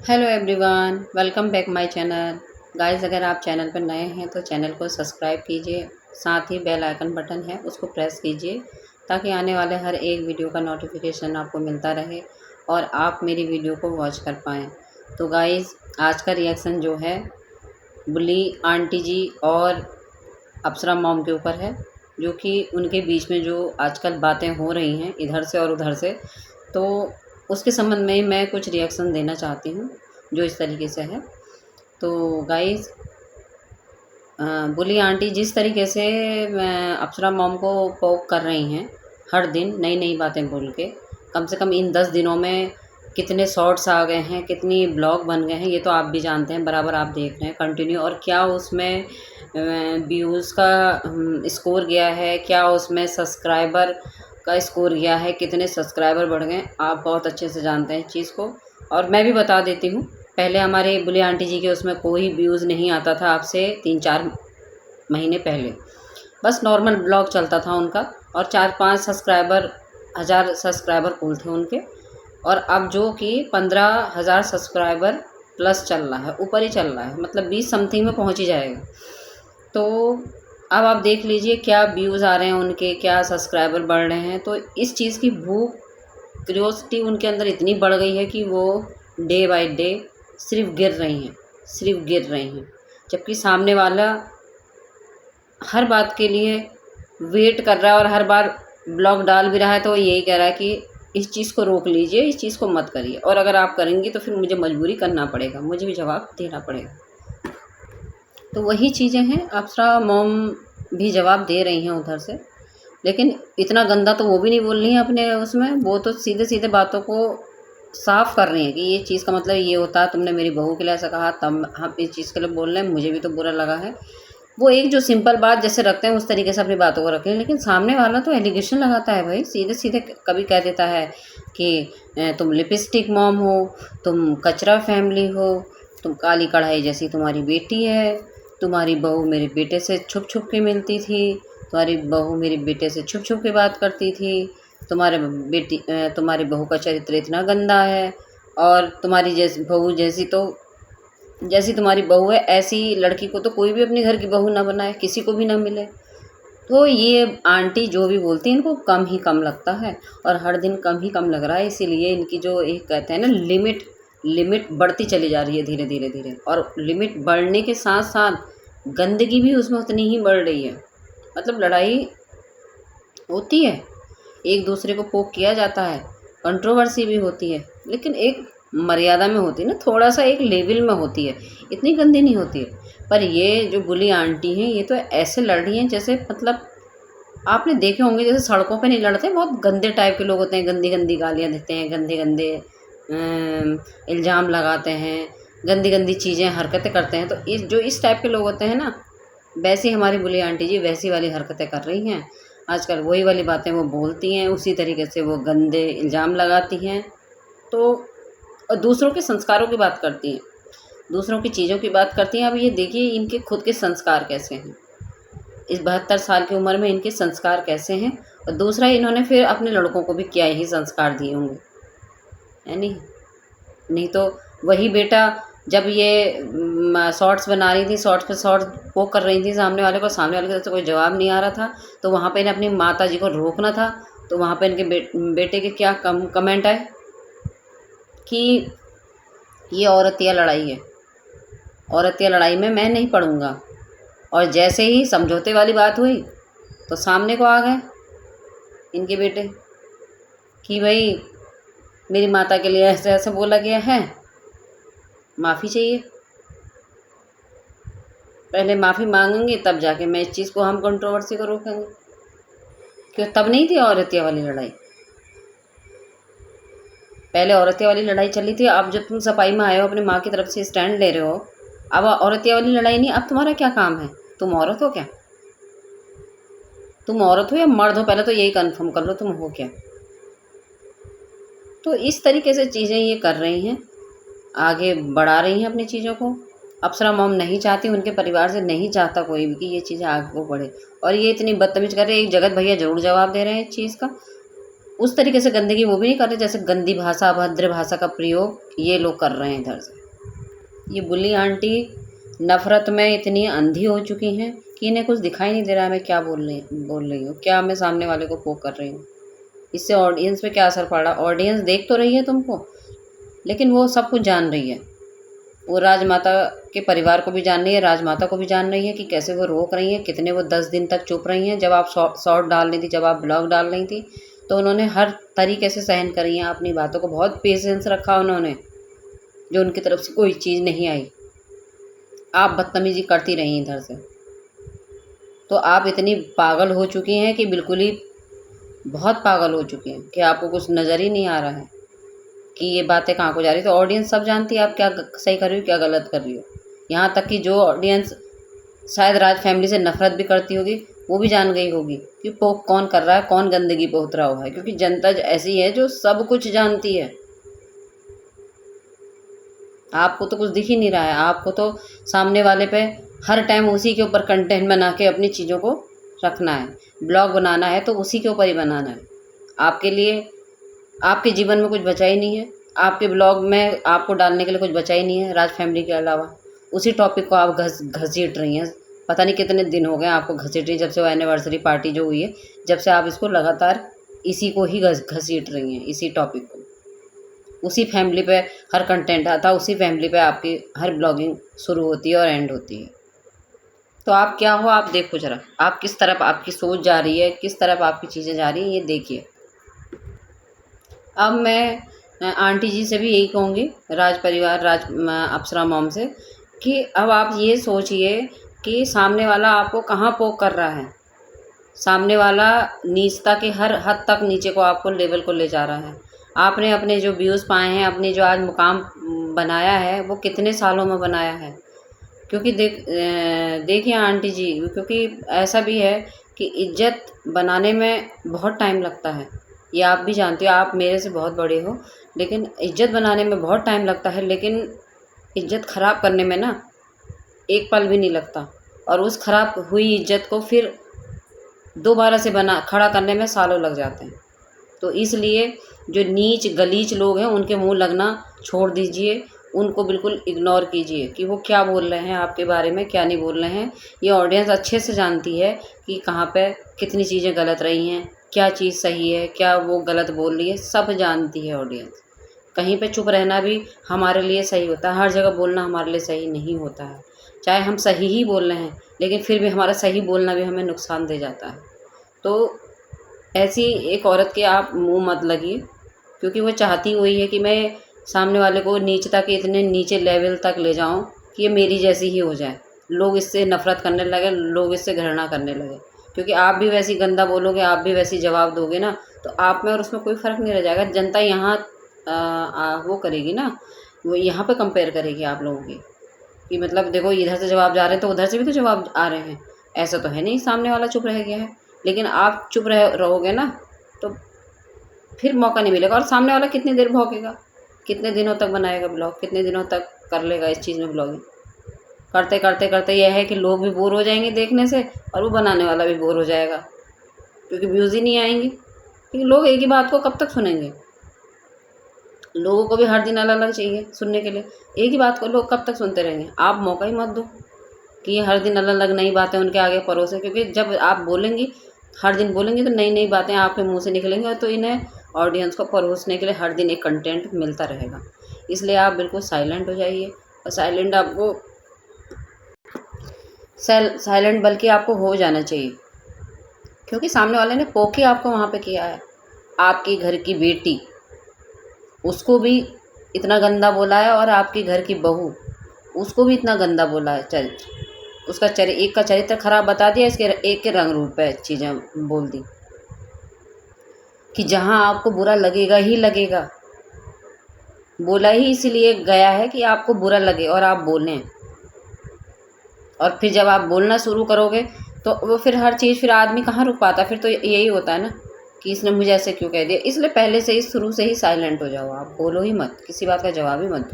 Hello everyone, welcome back my channel. Guys, अगर आप channel पर नए हैं तो चैनल को सब्सक्राइब कीजिए। साथ ही बेल आइकन बटन है उसको प्रेस कीजिए ताकि आने वाले हर एक वीडियो का नोटिफिकेशन आपको मिलता रहे और आप मेरी वीडियो को वॉच कर पाएँ। तो गाइस, आज का रिएक्शन जो है बुली आंटी जी और अप्सरा मॉम के ऊपर है, जो कि उनके बीच में जो आजकल बातें हो रही हैं इधर से और उधर से, तो उसके संबंध में मैं कुछ रिएक्शन देना चाहती हूँ जो इस तरीके से है। तो गाइस, बुली आंटी जिस तरीके से अप्सरा मॉम को पोक कर रही हैं, हर दिन नई नई बातें बोल के, कम से कम इन 10 दिनों में कितने शॉर्ट्स आ गए हैं, कितनी ब्लॉग बन गए हैं, ये तो आप भी जानते हैं, बराबर आप देख रहे हैं कंटिन्यू। और क्या उसमें व्यूज़ का स्कोर गया है, क्या उसमें सब्सक्राइबर का स्कोर गया है, कितने सब्सक्राइबर बढ़ गए, आप बहुत अच्छे से जानते हैं इस चीज़ को। और मैं भी बता देती हूँ, पहले हमारे बुली आंटी जी के उसमें कोई व्यूज़ नहीं आता था। आज से 3-4 महीने पहले बस नॉर्मल ब्लॉग चलता था उनका, और 4-5 सब्सक्राइबर, 1000 सब्सक्राइबर कुल थे उनके। और अब जो कि 15,000 सब्सक्राइबर प्लस चल रहा है, ऊपर ही चल रहा है, मतलब 20 समथिंग में पहुंच ही जाएगा। तो अब आप देख लीजिए क्या व्यूज़ आ रहे हैं उनके, क्या सब्सक्राइबर बढ़ रहे हैं। तो इस चीज़ की भूख, क्यूरियोसिटी उनके अंदर इतनी बढ़ गई है कि वो डे बाय डे सिर्फ गिर रही हैं, सिर्फ गिर रही हैं। जबकि सामने वाला हर बात के लिए वेट कर रहा है और हर बार ब्लॉग डाल भी रहा है, तो यही कह रहा है कि इस चीज़ को रोक लीजिए, इस चीज़ को मत करिए, और अगर आप करेंगी तो फिर मुझे मजबूरी करना पड़ेगा, मुझे भी जवाब देना पड़ेगा। तो वही चीज़ें हैं, अप्सरा मॉम भी जवाब दे रही हैं उधर से, लेकिन इतना गंदा तो वो भी नहीं बोल रही हैं अपने उसमें। वो तो सीधे सीधे बातों को साफ कर रही हैं कि ये चीज़ का मतलब ये होता है, तुमने मेरी बहू के लिए ऐसा कहा, तब हम इस चीज़ के लिए बोल रहे हैं, मुझे भी तो बुरा लगा है। वो एक जो सिंपल बात जैसे रखते हैं उस तरीके से अपनी बातों को रखें, लेकिन सामने वाला तो एलिगेशन लगाता है भाई, सीधे सीधे कभी कह देता है कि तुम लिपस्टिक मॉम हो, तुम कचरा फैमिली हो, तुम काली कढ़ाई जैसी तुम्हारी बेटी है, तुम्हारी बहू मेरे बेटे से छुप छुप के मिलती थी, तुम्हारी बहू मेरे बेटे से छुप छुप के बात करती थी, तुम्हारी बहू का चरित्र इतना गंदा है, और तुम्हारी जैसी बहू जैसी तुम्हारी बहू है, ऐसी लड़की को तो कोई भी अपने घर की बहू ना बनाए, किसी को भी ना मिले। तो ये आंटी जो भी बोलती है इनको कम ही कम लगता है, और हर दिन कम ही कम लग रहा है। इसीलिए इनकी जो एक कहते हैं ना लिमिट, लिमिट बढ़ती चली जा रही है धीरे धीरे धीरे, और लिमिट बढ़ने के साथ साथ गंदगी भी उसमें उतनी ही बढ़ रही है। मतलब लड़ाई होती है, एक दूसरे को पोक किया जाता है, कंट्रोवर्सी भी होती है, लेकिन एक मर्यादा में होती है ना, थोड़ा सा एक लेवल में होती है, इतनी गंदी नहीं होती है। पर ये जो बुली आंटी हैं ये तो ऐसे लड़ रही हैं जैसे, मतलब आपने देखे होंगे जैसे सड़कों पे नहीं लड़ते, बहुत गंदे टाइप के लोग होते हैं, गंदी गंदी गालियाँ देते हैं, गंदे गंदे इल्ज़ाम लगाते हैं, गंदी गंदी चीज़ें हरकतें करते हैं। तो इस टाइप के लोग होते हैं ना, वैसी हमारी बुली आंटी जी वैसी वाली हरकतें कर रही हैं आजकल। वही वाली बातें वो बोलती हैं, उसी तरीके से वो गंदे इल्ज़ाम लगाती हैं। तो और दूसरों के संस्कारों की बात करती हैं, दूसरों की चीज़ों की बात करती हैं। अब ये देखिए इनके खुद के संस्कार कैसे हैं, इस 72 साल की उम्र में इनके संस्कार कैसे हैं। और दूसरा, इन्होंने फिर अपने लड़कों को भी क्या ही संस्कार दिए होंगे, है नहीं? नहीं तो वही बेटा, जब ये शॉर्ट्स बना रही थी, शॉर्ट्स पे शॉर्ट्स वो कर रही थी सामने वाले को, सामने वाले की तरफ से कोई जवाब नहीं आ रहा था, तो वहाँ पे इन्हें अपनी माता जी को रोकना था। तो वहाँ पे इनके बेटे के क्या कमेंट आए कि ये औरतिया लड़ाई है, औरतिया लड़ाई में मैं नहीं पढ़ूंगा। और जैसे ही समझौते वाली बात हुई तो सामने को आ गए इनके बेटे कि भाई मेरी माता के लिए ऐसे ऐसे बोला गया है, माफ़ी चाहिए, पहले माफ़ी मांगेंगे तब जाके मैं इस चीज़ को, हम कंट्रोवर्सी को रोकेंगे। क्यों तब नहीं थी औरतिया वाली लड़ाई? पहले औरतिया वाली लड़ाई चली थी, अब जब तुम सफाई में आए हो, अपनी माँ की तरफ से स्टैंड ले रहे हो, अब औरतिया वाली लड़ाई नहीं। अब तुम्हारा क्या काम है? तुम औरत हो क्या? तुम औरत हो या मर्द हो? पहले तो यही कंफर्म कर लो, तुम हो क्या? तो इस तरीके से चीज़ें ये कर रही हैं, आगे बढ़ा रही हैं अपनी चीज़ों को। अप्सरा मॉम नहीं चाहती, उनके परिवार से नहीं चाहता कोई भी कि ये चीज़ें आगे को बढ़े, और ये इतनी बदतमीज़ कर रहे हैं। एक जगत भैया ज़रूर जवाब दे रहे हैं इस चीज़ का उस तरीके से गंदगी वो भी नहीं कर रहे जैसे गंदी भाषा, अभद्र भाषा का प्रयोग ये लोग कर रहे हैं इधर से। ये बुल्ली आंटी नफ़रत में इतनी अंधी हो चुकी हैं कि इन्हें कुछ दिखाई नहीं दे रहा है मैं क्या बोल रही हूँ, क्या मैं सामने वाले को पोक कर रही हूँ। इससे ऑडियंस पे क्या असर पड़ रहा? ऑडियंस देख तो रही है तुमको, लेकिन वो सब कुछ जान रही है। वो राजमाता के परिवार को भी जान रही है, राजमाता को भी जान रही है कि कैसे वो रोक रही हैं, कितने वो 10 दिन तक चुप रही हैं। जब आप शॉर्ट डाल रही थी, जब आप ब्लॉग डाल रही थी, तो उन्होंने हर तरीके से सहन करी हैं अपनी बातों को, बहुत पेशेंस रखा उन्होंने, जो उनकी तरफ से कोई चीज़ नहीं आई। आप बदतमीज़ी करती रही इधर से। तो आप इतनी पागल हो चुकी हैं कि बिल्कुल ही बहुत पागल हो चुकी हैं कि आपको कुछ नज़र ही नहीं आ रहा है कि ये बातें कहाँ को जा रही। तो ऑडियंस सब जानती है आप क्या सही कर रही हो, क्या गलत कर रही हो। यहाँ तक कि जो ऑडियंस शायद राज फैमिली से नफ़रत भी करती होगी, वो भी जान गई होगी कि पोक कौन कर रहा है, कौन गंदगी पोत रहा हुआ है, क्योंकि जनता ऐसी है जो सब कुछ जानती है। आपको तो कुछ दिख ही नहीं रहा है, आपको तो सामने वाले पे हर टाइम उसी के ऊपर कंटेंट बना के अपनी चीज़ों को रखना है। ब्लॉग बनाना है तो उसी के ऊपर ही बनाना है। आपके लिए आपके जीवन में कुछ बचा ही नहीं है, आपके ब्लॉग में आपको डालने के लिए कुछ बचा ही नहीं है राज फैमिली के अलावा। उसी टॉपिक को आप घसीट रही हैं। पता नहीं कितने दिन हो गए आपको घसीट रही, जब से वो एनिवर्सरी पार्टी जो हुई है, जब से आप इसको लगातार इसी को ही घसीट रही हैं, इसी टॉपिक को। उसी फैमिली पे हर कंटेंट आता है, उसी फैमिली पे आपकी हर ब्लॉगिंग शुरू होती है और एंड होती है। तो आप क्या हो, आप देखो ज़रा, आप किस तरफ आपकी सोच जा रही है, किस तरफ आपकी चीज़ें जा रही हैं, ये देखिए। अब मैं आंटी जी से भी यही कहूँगी, राज परिवार, अप्सरा मॉम से, कि अब आप ये सोचिए कि सामने वाला आपको कहाँ पोक कर रहा है। सामने वाला नीचता के हर हद तक नीचे को आपको लेवल को ले जा रहा है। आपने अपने जो व्यूज़ पाए हैं, अपने जो आज मुकाम बनाया है, वो कितने सालों में बनाया है। क्योंकि देखिए आंटी जी, क्योंकि ऐसा भी है कि इज़्ज़त बनाने में बहुत टाइम लगता है। ये आप भी जानते हो, आप मेरे से बहुत बड़े हो, लेकिन इज़्ज़त बनाने में बहुत टाइम लगता है, लेकिन इज़्ज़त ख़राब करने में ना एक पल भी नहीं लगता। और उस ख़राब हुई इज़्ज़त को फिर दोबारा से खड़ा करने में सालों लग जाते हैं। तो इसलिए जो नीच गलीच लोग हैं उनके मुँह लगना छोड़ दीजिए, उनको बिल्कुल इग्नोर कीजिए कि वो क्या बोल रहे हैं आपके बारे में, क्या नहीं बोल रहे हैं। ये ऑडियंस अच्छे से जानती है कि कहाँ पे कितनी चीज़ें गलत रही हैं, क्या चीज़ सही है, क्या वो गलत बोल रही है, सब जानती है ऑडियंस। कहीं पे चुप रहना भी हमारे लिए सही होता है, हर जगह बोलना हमारे लिए सही नहीं होता है। चाहे हम सही ही बोल रहे हैं, लेकिन फिर भी हमारा सही बोलना भी हमें नुकसान दे जाता है। तो ऐसी एक औरत के आप मुँह मत लगिए, क्योंकि वो चाहती वही है कि मैं सामने वाले को नीचता के इतने नीचे लेवल तक ले जाऊं कि ये मेरी जैसी ही हो जाए, लोग इससे नफ़रत करने लगे, लोग इससे घृणा करने लगे। क्योंकि आप भी वैसी गंदा बोलोगे, आप भी वैसी जवाब दोगे ना, तो आप में और उसमें कोई फ़र्क नहीं रह जाएगा। जनता यहाँ वो करेगी ना, वो यहाँ पे कंपेयर करेगी आप लोगों की, कि मतलब देखो इधर से जवाब जा रहे हैं तो उधर से भी तो जवाब आ रहे हैं। ऐसा तो है नहीं सामने वाला चुप रह गया है, लेकिन आप चुप रहोगे ना तो फिर मौका नहीं मिलेगा। और सामने वाला कितनी देर भौंकेगा, कितने दिनों तक बनाएगा ब्लॉग, कितने दिनों तक कर लेगा इस चीज़ में ब्लॉगिंग। करते करते करते यह है कि लोग भी बोर हो जाएंगे देखने से, और वो बनाने वाला भी बोर हो जाएगा, क्योंकि व्यूज़ ही नहीं आएंगे। क्योंकि लोग एक ही बात को कब तक सुनेंगे, लोगों को भी हर दिन अलग अलग चाहिए सुनने के लिए। एक ही बात को लोग कब तक सुनते रहेंगे। आप मौका ही मत दो कि हर दिन अलग अलग नई बातें उनके आगे परोसें, क्योंकि जब आप बोलेंगी, हर दिन बोलेंगे, तो नई नई बातें आपके मुंह से निकलेंगी, और तो इन्हें ऑडियंस को परोसने के लिए हर दिन एक कंटेंट मिलता रहेगा। इसलिए आप बिल्कुल साइलेंट हो जाइए, और साइलेंट आपको साइलेंट बल्कि आपको हो जाना चाहिए, क्योंकि सामने वाले ने पोके आपको वहाँ पे किया है। आपके घर की बेटी, उसको भी इतना गंदा बोला है, और आपके घर की बहू, उसको भी इतना गंदा बोला है। चरित्र, उसका एक का चरित्र खराब बता दिया, इसके एक के रंग रूप पे चीज़ें बोल दी कि जहाँ आपको बुरा लगेगा ही लगेगा। बोला ही इसलिए गया है कि आपको बुरा लगे और आप बोलें, और फिर जब आप बोलना शुरू करोगे तो वो फिर हर चीज़, फिर आदमी कहाँ रुक पाता। फिर तो यही होता है ना कि इसने मुझे ऐसे क्यों कह दिया। इसलिए पहले से ही शुरू से ही साइलेंट हो जाओ, आप बोलो ही मत, किसी बात का जवाब ही मत दो।